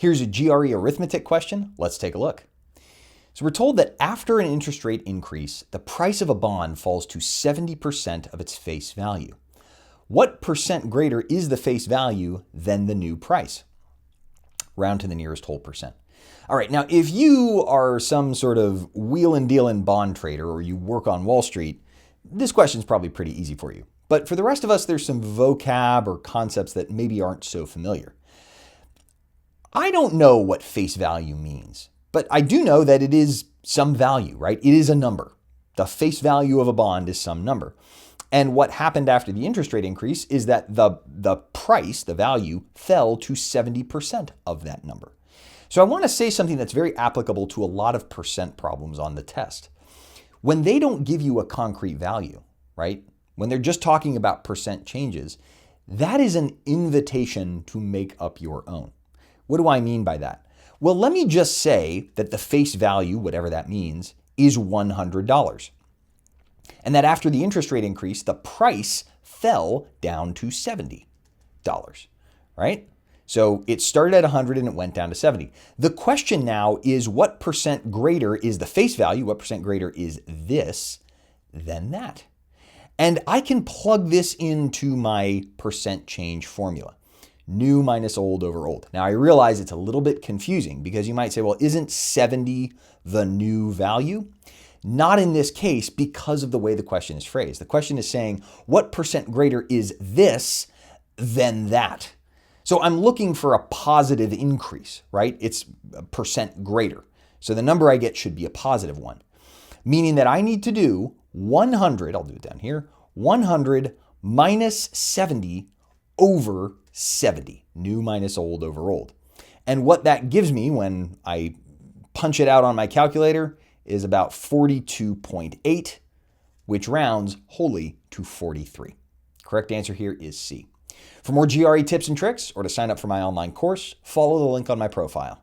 Here's a GRE arithmetic question. Let's take a look. So we're told that after an interest rate increase, the price of a bond falls to 70% of its face value. What percent greater is the face value than the new price? Round to the nearest whole percent. All right, now if you are some sort of wheel and dealing bond trader or you work on Wall Street, this question is probably pretty easy for you. But for the rest of us, there's some vocab or concepts that maybe aren't so familiar. I don't know what face value means, but I do know that it is some value, right? It is a number. The face value of a bond is some number. And what happened after the interest rate increase is that the price, the value, fell to 70% of that number. So I want to say something that's very applicable to a lot of percent problems on the test. When they don't give you a concrete value, right? When they're just talking about percent changes, that is an invitation to make up your own. What do I mean by that? Well, let me just say that the face value, whatever that means, is $100. And that after the interest rate increase, the price fell down to $70, right? So it started at 100 and it went down to 70. The question now is what percent greater is the face value, what percent greater is this than that? And I can plug this into my percent change formula. New minus old over old. Now I realize it's a little bit confusing because you might say, well, isn't 70 the new value? Not in this case because of the way the question is phrased. The question is saying, what percent greater is this than that? So I'm looking for a positive increase, right? It's a percent greater. So the number I get should be a positive one, meaning that I need to do 100, I'll do it down here, 100 minus 70 over 70, new minus old over old. And what that gives me when I punch it out on my calculator is about 42.8, which rounds wholly to 43. Correct answer here is C. For more GRE tips and tricks or to sign up for my online course, follow the link on my profile.